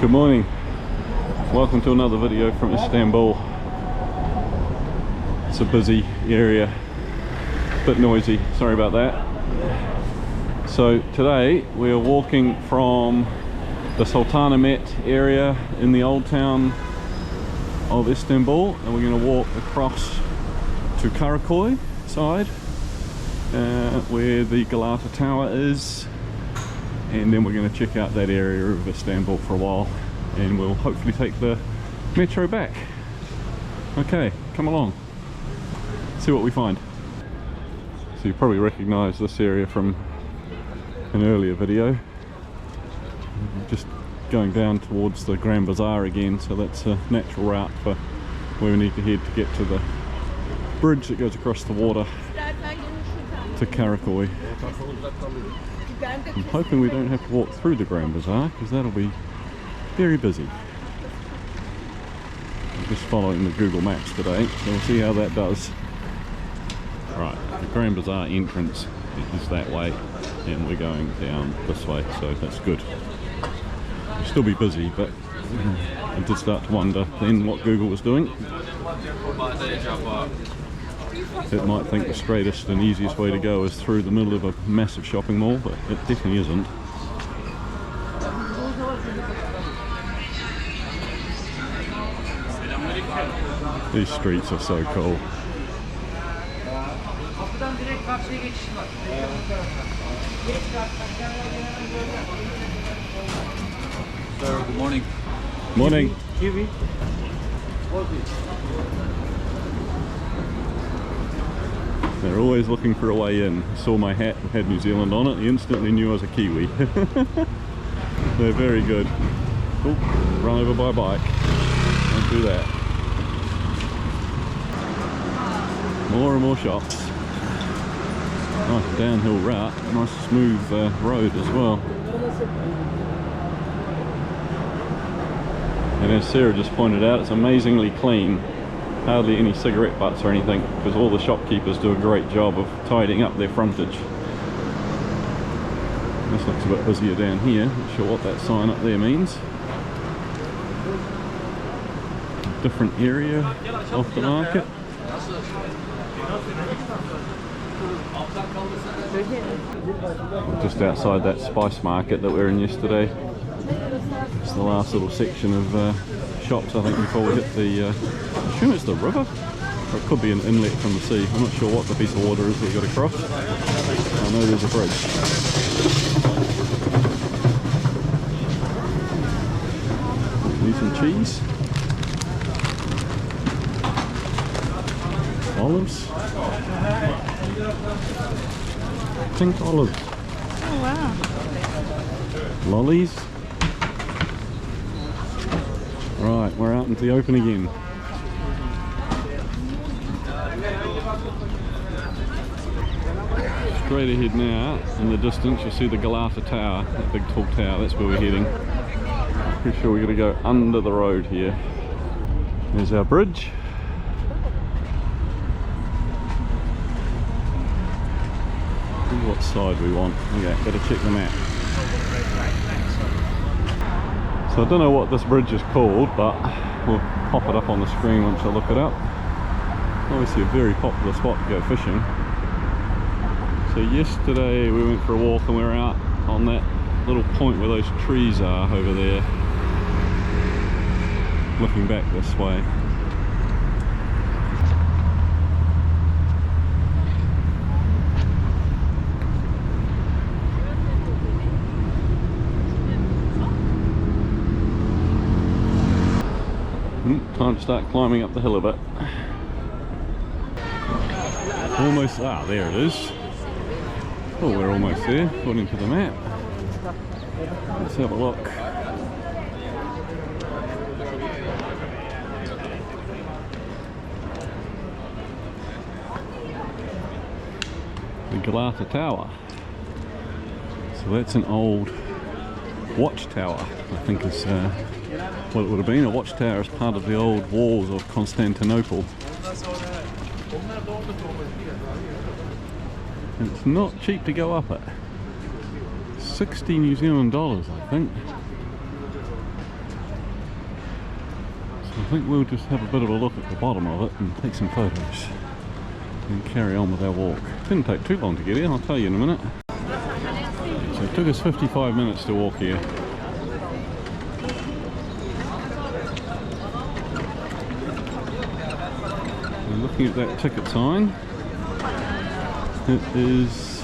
Good morning, welcome to another video from Istanbul. It's a busy area, a bit noisy, sorry about that. So today we are walking from the Sultanahmet area in the old town of Istanbul, and we're going to walk across to Karaköy side where the Galata Tower is, and then we're going to check out that area of Istanbul for a while, and we'll hopefully take the metro back. Okay, come along, see what we find. So you probably recognize this area from an earlier video. Just going down towards the Grand Bazaar again, so that's a natural route for where we need to head to get to the bridge that goes across the water to Karaköy. I'm hoping we don't have to walk through the Grand Bazaar, because that'll be very busy. I'm just following the Google Maps today, so we'll see how that does. Right, the Grand Bazaar entrance is that way, and we're going down this way, so that's good. It'll still be busy, but I did start to wonder then what Google was doing. It might think the straightest and easiest way to go is through the middle of a massive shopping mall, but it definitely isn't. These streets are so cool. Sir, good morning. Morning. Kiwi. They're always looking for a way in. Saw my hat that had New Zealand on it, he instantly knew I was a Kiwi. They're very good. Oh, run over by a bike. Don't do that. More and more shops. Nice downhill route, nice smooth road as well. And as Sarah just pointed out, it's amazingly clean. Hardly any cigarette butts or anything, because all the shopkeepers do a great job of tidying up their frontage. This looks a bit busier down here, not sure what that sign up there means. A different area of the market. Just outside that spice market that we were in yesterday. It's the last little section of shops, I think, before we hit the, I assume it's the river? Or it could be an inlet from the sea. I'm not sure what the piece of water is we've got to cross. I know there's a bridge. Need some cheese. Olives. Pink olives. Oh wow. Lollies. Right, we're out into the open again. Straight ahead now, in the distance you'll see the Galata Tower, that big tall tower, that's where we're heading. Pretty sure we're going to go under the road here. There's our bridge. See what side we want. Okay, better check the map. So I don't know what this bridge is called, but we'll pop it up on the screen once I look it up. Obviously a very popular spot to go fishing. So yesterday we went for a walk and we were out on that little point where those trees are over there, looking back this way. Time to start climbing up the hill a bit. Almost, there it is. Oh, we're almost there, according to the map. Let's have a look. The Galata Tower. So that's an old watchtower, I think is what it would have been. A watchtower is part of the old walls of Constantinople. And it's not cheap to go up it. 60 New Zealand dollars, I think. I think we'll just have a bit of a look at the bottom of it and take some photos and carry on with our walk. Didn't take too long to get here, I'll tell you in a minute. So it took us 55 minutes to walk here. And looking at that ticket sign, it is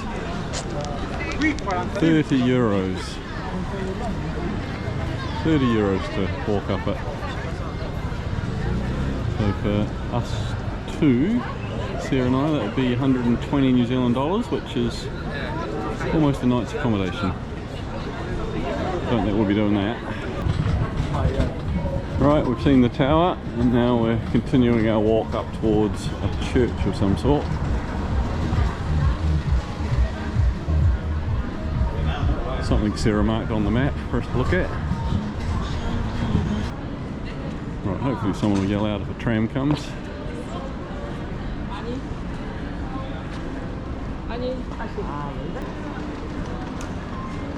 30 euros. 30 euros to walk up it. So for us two, Sarah and I, that would be 120 New Zealand dollars, which is almost a night's accommodation. Don't think we'll be doing that. Right, we've seen the tower and now we're continuing our walk up towards a church of some sort. Something Sarah marked on the map for us to look at. Right, hopefully someone will yell out if a tram comes.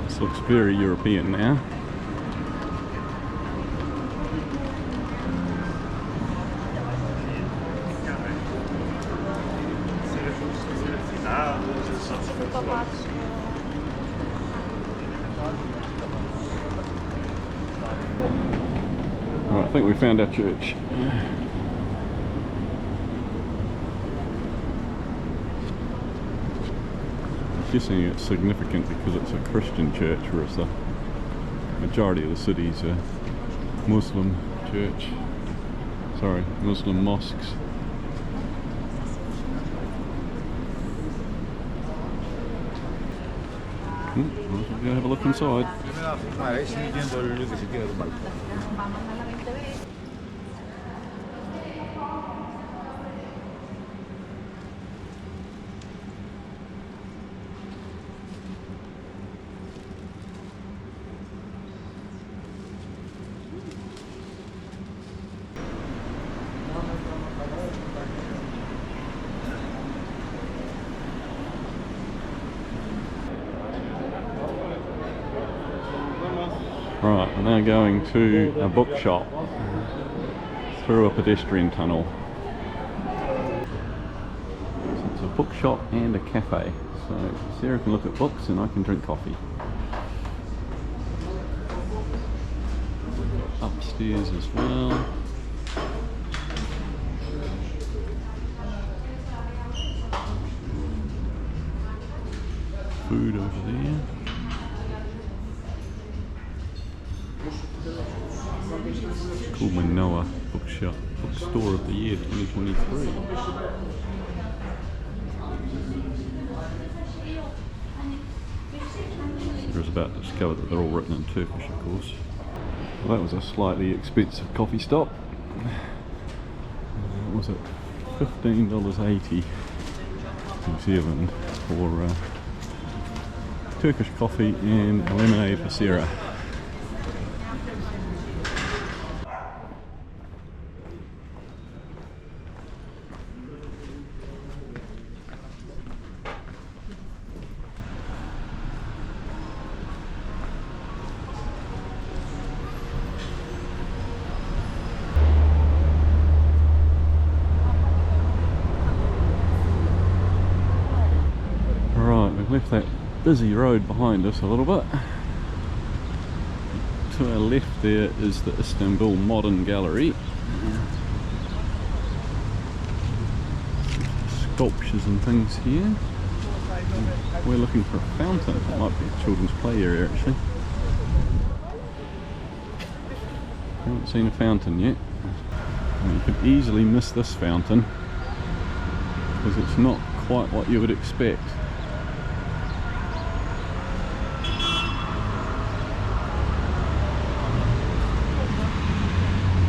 This looks very European now. Right, I think we found our church. I'm guessing it's significant because it's a Christian church, whereas the majority of the city's a Muslim church. Sorry, Muslim mosques. We'll go have a look inside. Right, we're now going to a bookshop through a pedestrian tunnel. So it's a bookshop and a cafe. So Sarah can look at books and I can drink coffee. Upstairs as well. Food over there. Called Manoa Bookshop, Bookstore of the Year 2023. Sarah's about to discover that they're all written in Turkish, of course. Well, that was a slightly expensive coffee stop. What was it? $15.80 New Zealand for Turkish coffee and lemonade for Sarah. Left that busy road behind us a little bit. To our left there is the Istanbul Modern Gallery. Sculptures and things here. We're looking for a fountain. It might be a children's play area actually. Haven't seen a fountain yet. And you could easily miss this fountain because it's not quite what you would expect.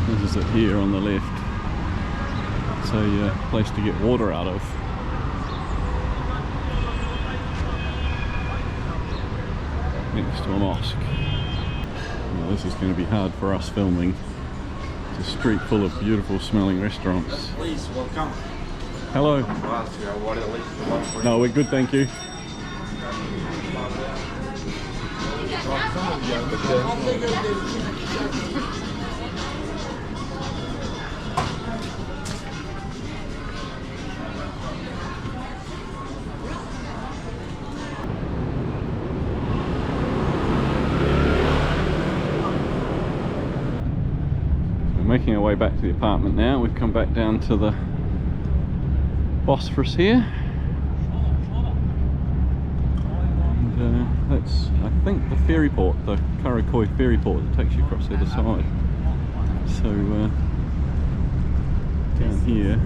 This is it here on the left. It's a place to get water out of. Next to a mosque. Well, this is going to be hard for us filming. It's a street full of beautiful smelling restaurants. Please, welcome. Hello. No, we're good, thank you. Making our way back to the apartment now. We've come back down to the Bosphorus here. And that's, I think, the ferry port, the Karaköy ferry port that takes you across the other side. So down here,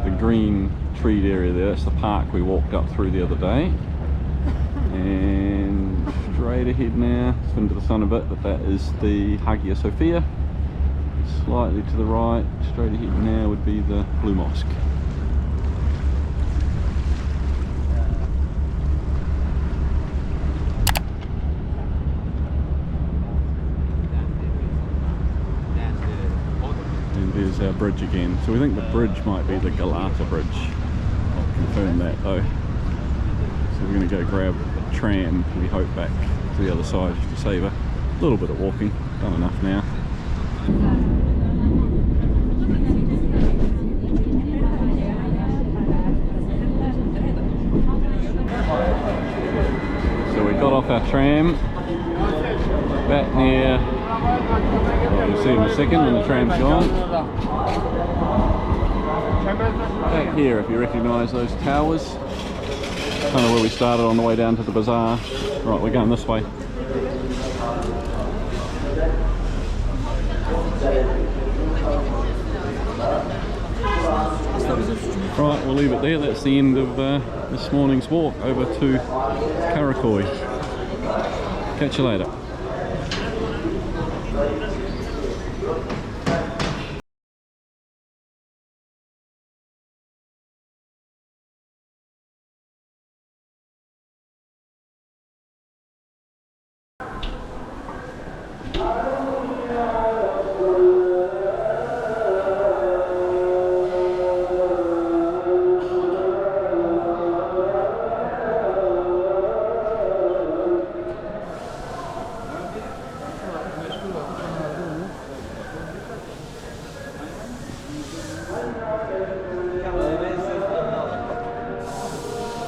the green treed area there, that's the park we walked up through the other day. And straight ahead now, it's into the sun a bit, but that is the Hagia Sophia. Slightly to the right, straight ahead now would be the Blue Mosque. And there's our bridge again. So we think the bridge might be the Galata Bridge. I'll confirm that though. So we're going to go grab a tram, we hope, back to the other side just to save a little bit of walking. Done enough now. So we got off our tram back near, well, you'll see in a second when the tram's gone. Back here, if you recognise those towers, kind of where we started on the way down to the Bazaar. Right, we're going this way. Right, we'll leave it there. That's the end of this morning's walk over to Karaköy. Catch you later.